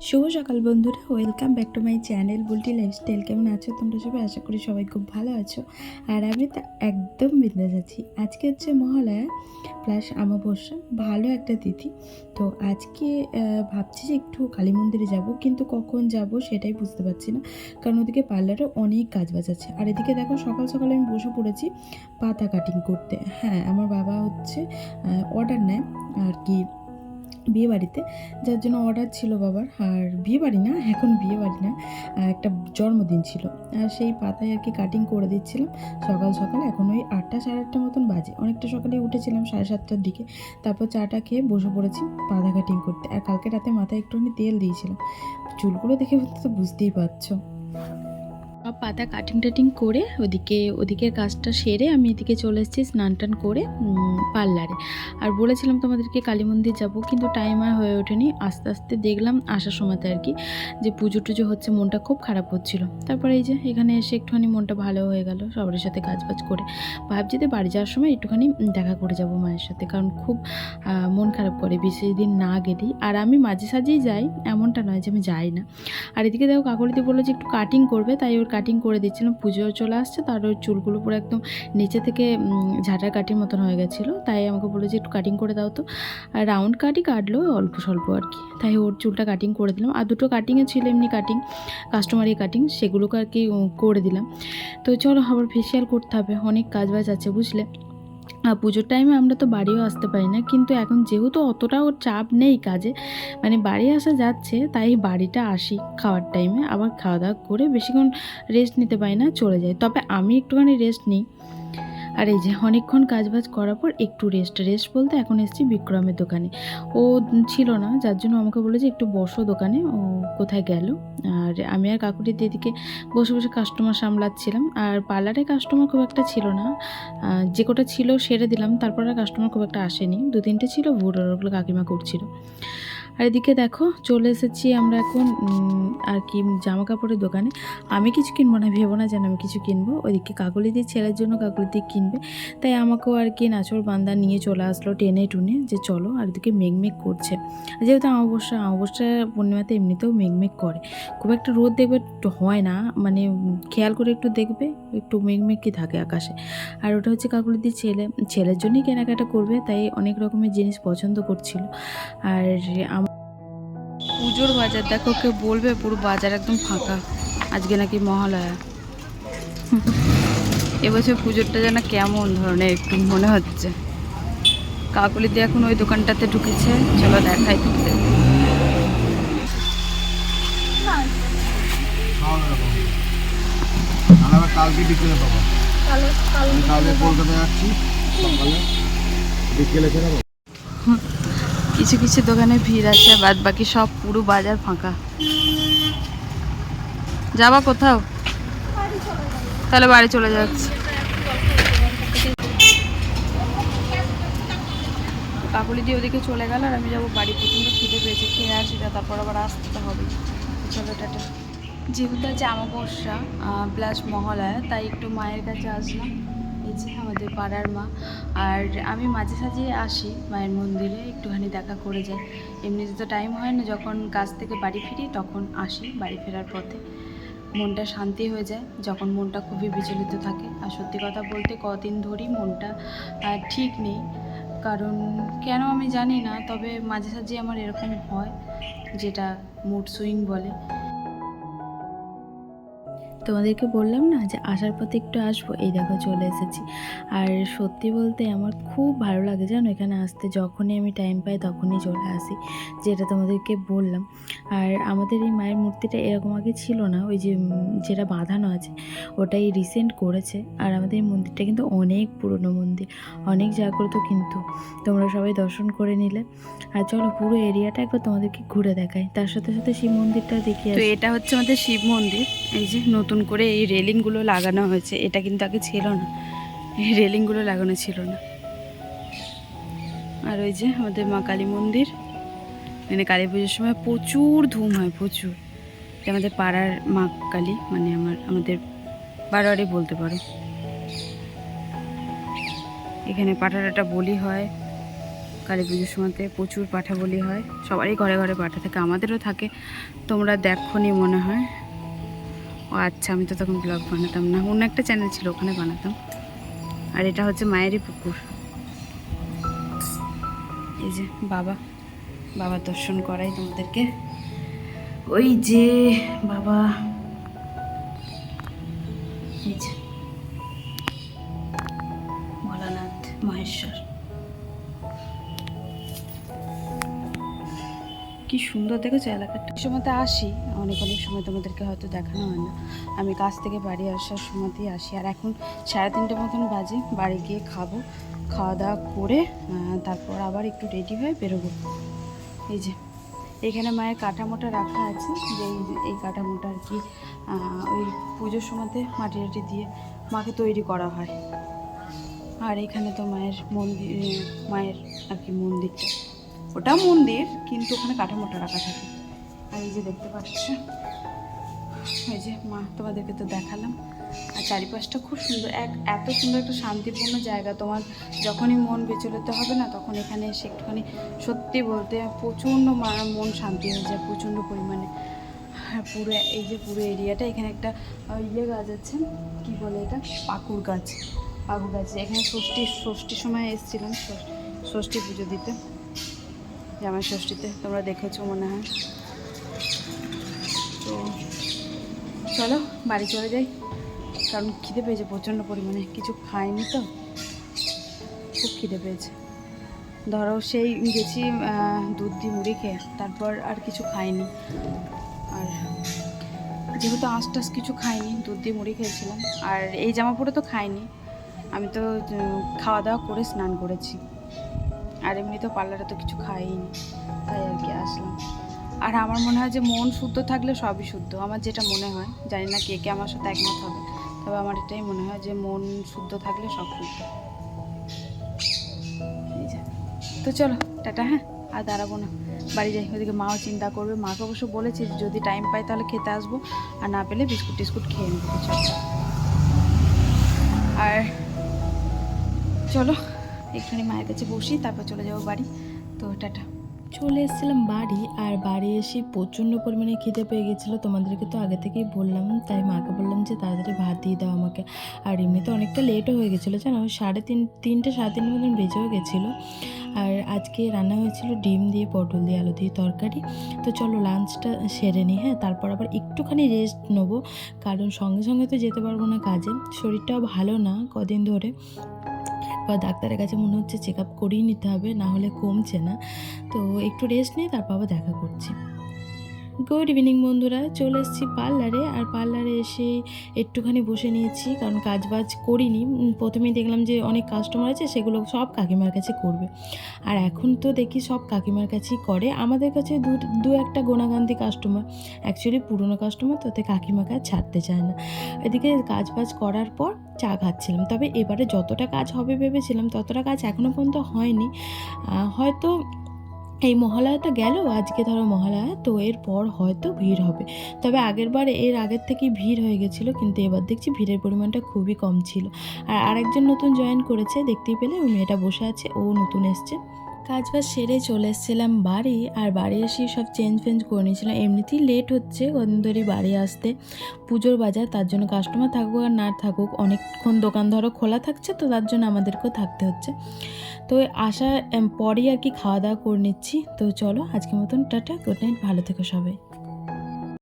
শুভ সকাল বন্ধুরা, welcome back to my channel Bulti lifestyle. কেমন আছো তোমরা সবাই? আশা করি সবাই খুব ভালো আছো। আর আমি তো একদম বিন্দাস আছি। আজকে হচ্ছে মহালয়া প্লাস অমাবস্যা, ভালো একটা তিথি। তো আজকে ভাবছি যে একটু কালী মন্দিরে যাব, কিন্তু কখন যাব সেটাই বুঝতে পারছি না, কারণ ওদিকে পার্লারে অনেক কাজ বাজ আছে। আর এদিকে দেখো সকাল সকালে আমি বসে পড়েছি পাতা কাটিং করতে। হ্যাঁ, আমার বাবা হচ্ছে অর্ডার নেয় আর কি বিয়ে বাড়িতে, যার জন্য অর্ডার ছিল বাবার। আর বিয়ে বাড়ি না, এখন বিয়ে বাড়ি না, একটা জন্মদিন ছিল। আর সেই পাতায় আর কি কাটিং করে দিচ্ছিলাম সকাল সকাল। এখন ওই 8টা সাড়ে 8টা মতন বাজে। অনেকটা সকালে উঠেছিলাম 7:30টার দিকে। তারপর চাটা খেয়ে বসে পড়েছি পাতা কাটিং করতে। আর কালকে রাতে মাথায় একটুখানি তেল দিয়েছিলাম। চুলগুলো দেখে তো বুঝতেই পারছো। সব পাতা কাটিং টাটিং করে ওদিকের কাজটা সেরে আমি এদিকে চলে এসেছি স্নান টান করে পার্লারে। আর বলেছিলাম তোমাদেরকে কালী মন্দির যাবো, কিন্তু টাইম আর হয়ে ওঠেনি। আস্তে আস্তে দেখলাম আসার সময়তে আর কি যে পুজো টুজো হচ্ছে, মনটা খুব খারাপ হচ্ছিল। তারপরে এই যে এখানে এসে একটুখানি মনটা ভালো হয়ে গেল সবার সাথে কাজ বাজ করে। ভাবছি যে বাড়ি যাওয়ার সময় একটুখানি দেখা করে যাব মায়ের সাথে, কারণ খুব মন খারাপ করে বিশেষ দিন না গেলেই। আর আমি মাঝে সাঝেই যাই, এমনটা নয় যে আমি যাই না। আর এদিকে দেখো কাকুলিদি বললো যে একটু কাটিং করবে, তাই ওর কাটিং করে দিচ্ছিলাম। পুজো চলে আসছে, তার ওর চুলগুলো পুরো একদম নিচে থেকে ঝাঁটার কাটির মতন হয়ে গেছিলো। তাই আমাকে বললো যে একটু কাটিং করে দাও তো। আর রাউন্ড কাটই কাটলো অল্প স্বল্প আর কি, তাই ওর চুলটা কাটিং করে দিলাম। আর দুটো কাটিংয়ে ছিল এমনি কাটিং, কাস্টমারি কাটিং, সেগুলোকে আর কি করে দিলাম। তো চলো আবার ফেসিয়াল করতে হবে, অনেক কাজ বাজ আছে বুঝলে। পুজোর টাইমে আমরা তো বাড়িও আসতে পারি না, কিন্তু এখন যেহেতু অতটাও চাপ নেই কাজে, মানে বাড়ি আসা যাচ্ছে, তাই বাড়িটা আসি খাওয়ার টাইমে, আবার খাওয়া দাওয়া করে বেশিক্ষণ রেস্ট নিতে পারি না, চলে যাই। তবে আমি একটুখানি রেস্ট নিই। আর এই যে অনেকক্ষণ কাজবাজ করার পর একটু রেস্ট বলতে এখন এসেছি বিক্রমের দোকানে। ও ছিল না, যার জন্য আমাকে বলে যে একটু বসো দোকানে, ও কোথায় গেল। আর আমি আর কাকুটির দিদিকে বসে বসে কাস্টমার সামলাচ্ছিলাম। আর পার্লারে কাস্টমার খুব একটা ছিল না, যে কটা ছিল সেরে দিলাম। তারপর আর কাস্টমার খুব একটা আসেনি, 2-3টে ছিল, ওগুলো কাকিমা করছিল। আর এদিকে দেখো চলে এসেছি আমরা এখন আর কি জামা কাপড়ের দোকানে। আমি কিছু কিনবো না, ভেবো না যেন আমি কিছু কিনবো। ওইদিকে কাকুলিদির ছেলের জন্য কাকুলিদি কিনবে, তাই আমাকেও আর কি নাচর বান্দা নিয়ে চলে আসলো টেনে টুনে যে চলো। আর এদিকে মেঘমেঘ করছে, যেহেতু অমাবস্যা পূর্ণিমাতে এমনিতেও মেঘমেঘ করে, খুব একটা রোদ দেখবে হয় না, মানে খেয়াল করে একটু দেখবে একটু মেঘমেঘ কি থাকে আকাশে। আর ওটা হচ্ছে কাকুলিদির ছেলের জন্যই কেনাকাটা করবে, তাই অনেক রকমের জিনিস পছন্দ করছিল। আর পুজোর বাজার দেখো, কেউ বলবে পুরো বাজার একদম ফাঁকা। আজকে নাকি মহালয়া। এবছর পুজোরটা যেন কেমন ধরনের একটু মনে হচ্ছে। কাকুলিদি এখন ওই দোকানটাতে ঢুকেছে, চলো দেখাই দিতে। কালকে বিকেলে পাবো, কালকে কলকাতা যাচ্ছি সকালে, বিকেলে ছেড়ে পাবো। কিছু কিছু দোকানে ভিড় আছে, বাদ বাকি সব পুরো বাজার ফাঁকা। যাবা কোথাও? তাহলে বাড়ি চলে যাচ্ছে। কাকুলিদি ওদিকে চলে গেল, আর আমি যাবো বাড়ি। প্রচণ্ড খিদে পেয়েছে, খেয়ে আসি, তারপর আবার আসতে হবে। চলো টাটা। যেহেতু আছে অমাবস্যা প্লাস মহালয়া, তাই একটু মায়ের কাছে আসলাম। এই যে আমাদের পাড়ার মা। আর আমি মাঝে সাঝে আসি মায়ের মন্দিরে, একটুখানি দেখা করে যাই। এমনিতে তো টাইম হয় না, যখন কাজ থেকে বাড়ি ফিরি তখন আসি। বাড়ি ফেরার পথে মনটা শান্তি হয়ে যায়, যখন মনটা খুবই বিচলিত থাকে। আর সত্যি কথা বলতে কদিন ধরেই মনটা ঠিক নেই, কারণ কেন আমি জানি না, তবে মাঝে সাঝে আমার এরকম হয়, যেটা মুড সুইং বলে। তোমাদেরকে বললাম না যে আসার পথে একটু আসবো, এই দেখো চলে এসেছি। আর সত্যি বলতে আমার খুব ভালো লাগে জানো এখানে আসতে, যখনই আমি টাইম পাই তখনই চলে আসি, যেটা তোমাদেরকে বললাম। আর আমাদের এই মায়ের মূর্তিটা এরকম আগে ছিল না, ওই যে যেটা বাঁধানো আছে ওটাই রিসেন্ট করেছে। আর আমাদের এই মন্দিরটা কিন্তু অনেক পুরনো মন্দির, অনেক জাগ্রত, কিন্তু তোমরা সবাই দর্শন করে নিলে। আর চলো পুরো এরিয়াটা একবার তোমাদেরকে ঘুরে দেখাই, তার সাথে সাথে শিব মন্দিরটা দেখিয়ে। তো এটা হচ্ছে আমাদের শিব মন্দির। এই যে নতুন করে এই রেলিংগুলো লাগানো হয়েছে, এটা কিন্তু আগে ছিল না, এই রেলিংগুলো লাগানো ছিল না। আর ওই যে আমাদের মা কালী মন্দির, মানে কালী পুজোর সময় প্রচুর ধুম হয়, প্রচুর। এটা আমাদের পাড়ার মা কালী, মানে আমাদের বারোয়ারি বলতে পারো। এখানে পাঠাটা বলি হয়, কালী পুজোর সময়তে প্রচুর পাঠা বলি হয়, সবারই ঘরে ঘরে পাঠা থাকে, আমাদেরও থাকে। তোমরা দেখোনি মনে হয়। ও আচ্ছা, আমি তো তখন ব্লগ বানাতাম না, অন্য একটা চ্যানেল ছিল ওখানে বানাতাম। আর এটা হচ্ছে মায়েরই পুকুর। এই যে বাবা দর্শন করাই তোমাদেরকে। ওই যে বাবা, এই যে ভোলানাথ মহেশ্বর, কি সুন্দর দেখেছো এলাকাটা। এই সময়তে আসি, অনেক সময় তোমাদেরকে হয়তো দেখানো হয় না। আমি কাজ থেকে বাড়ি আসার সময়তেই আসি। আর এখন 3:30 মতন বাজে, বাড়ি গিয়ে খাবো, খাওয়া দাওয়া করে তারপর আবার একটু রেডি হয়ে বেরোবো। এই যে এখানে মায়ের কাঠামোটা রাখা আছে, যে এই কাঠামোটা আর কি ওই পুজোর সময়তে মাটি টাটি দিয়ে মাকে তৈরি করা হয়। আর এখানে তো মায়ের মন্দির, মায়ের আর কি মন্দিরটা, ওটা মন্দির কিন্তু ওখানে কাঠামোটা রাখা থাকে। আর এই যে দেখতে পাচ্ছ, এই যে মা, তোমাদেরকে তো দেখালাম। আর চারিপাশটা খুব সুন্দর, এত সুন্দর একটা শান্তিপূর্ণ জায়গা। তোমার যখনই মন বিচলিত হবে না, তখন এখানে এসে একটুখানি, সত্যি বলতে প্রচণ্ড মন শান্তি হয়ে যায়, প্রচণ্ড পরিমাণে। আর পুরো এই যে পুরো এরিয়াটা, এখানে একটা গাছ আছে, কি বলে এটা, পাকুড় গাছ। এখানে ষষ্ঠীর সময় এসেছিলাম, ষষ্ঠী পুজো দিতে, জামাই ষষ্ঠীতে, তোমরা দেখেছো মনে হয়। তো চলো বাড়ি চলে যাই, কারণ খিদে পেয়েছে প্রচণ্ড পরিমাণে, কিছু খাইনি তো, খুব খিদে পেয়েছে। ধরো সেই গেছি দুধ দিয়ে মুড়ি খেয়ে, তারপর আর কিছু খাইনি। আর যেহেতু আঁশ কিছু খাইনি, দুধ দিয়ে মুড়ি খেয়েছিলাম। আর এই জামা পরে তো খাইনি, আমি তো খাওয়া দাওয়া করে স্নান করেছি। আর এমনি তো পার্লারে তো কিছু খাইনি, তাই আর কি আসলাম। আর আমার মনে হয় যে মন শুদ্ধ থাকলে সবই শুদ্ধ, আমার যেটা মনে হয়, জানি না কে কে আমার সাথে একমত হবে, তবে আমার এটাই মনে হয় যে মন শুদ্ধ থাকলে সব শুদ্ধ। এই যে, তো চলো টাটা, হ্যাঁ আর দাঁড়াবো না, বাড়ি যাই। ওদিকে মাও চিন্তা করবে, মাকে অবশ্য বলেছি যদি টাইম পাই তাহলে খেতে আসবো, আর না পেলে বিস্কুট টিস্কুট খেয়ে নেবো কিছু। আর চলো একটুখানি মায়ের কাছে বসি, তারপর চলে যাবো বাড়ি। তো টাটা। চলে এসেছিলাম বাড়ি, আর বাড়ি এসে প্রচণ্ড পরিমাণে খিদে পেয়ে গেছিলো, তোমাদেরকে তো আগে থেকেই বললাম। তাই মাকে বললাম যে তাড়াতাড়ি ভাত দিয়ে দাও আমাকে। আর এমনিতে অনেকটা লেটও হয়ে গেছিলো, জানো, 3:30 মতন বেজেও গেছিলো। আর আজকে রান্না হয়েছিল ডিম দিয়ে পটল দিয়ে আলু দিয়ে তরকারি। তো চলো লাঞ্চটা সেরে নিই, হ্যাঁ, তারপর আবার একটুখানি রেস্ট নেবো, কারণ সঙ্গে সঙ্গে তো যেতে পারবো না কাজে, শরীরটাও ভালো না কদিন ধরে। বা ডাক্তারের কাছে মনে হচ্ছে চেক আপ করিয়ে নিতে হবে, না হলে কমছে না। তো একটু রেস্ট নিয়ে তারপর আবার দেখা করছি। গুড ইভিনিং বন্ধুরা, চলে এসেছি পার্লারে। আর পার্লারে এসে একটুখানি বসে নিয়েছি, কারণ কাজ বাজ করিনি। প্রথমেই দেখলাম যে অনেক কাস্টমার আছে, সেগুলো সব কাকিমার কাছে করবে। আর এখন তো দেখি সব কাকিমার কাছেই করে, আমাদের কাছে দু একটা গোনাগান্তি কাস্টমার, অ্যাকচুয়ালি পুরনো কাস্টমার, তোতে কাকিমাকে আর ছাড়তে চায় না। এদিকে কাজ বাজ করার পর চা খাচ্ছিলাম। তবে এবারে যতটা কাজ হবে ভেবেছিলাম ততটা কাজ এখনও পর্যন্ত হয়নি। হয়তো এই মহালয়াটা গেল, আজকে ধরো মহালয়া, তো এরপর হয়তো ভিড় হবে। তবে এর আগের থেকেই ভিড় হয়ে গেছিলো, কিন্তু এবার দেখছি ভিড়ের পরিমাণটা খুবই কম ছিল। আর আরেকজন নতুন জয়েন করেছে, দেখতেই পেলে ওই মেয়েটা বসে আছে, ও নতুন এসছে। কাজ বাজ সেরে চলে এসেছিলাম বাড়ি। আর বাড়ি এসে সব চেঞ্জ করে নিয়েছিলাম, এমনিতেই লেট হচ্ছে কদিন ধরেই বাড়ি আসতে, পুজোর বাজার, তার জন্য কাস্টমার থাকুক আর না থাকুক অনেকক্ষণ দোকান ধরো খোলা থাকছে, তো তার জন্য আমাদেরকেও থাকতে হচ্ছে। তো আসার পরেই আর কি খাওয়া দাওয়া করে নিচ্ছি। তো চলো আজকের মতন টাটা, গুড নাইট, ভালো থেকো সবাই।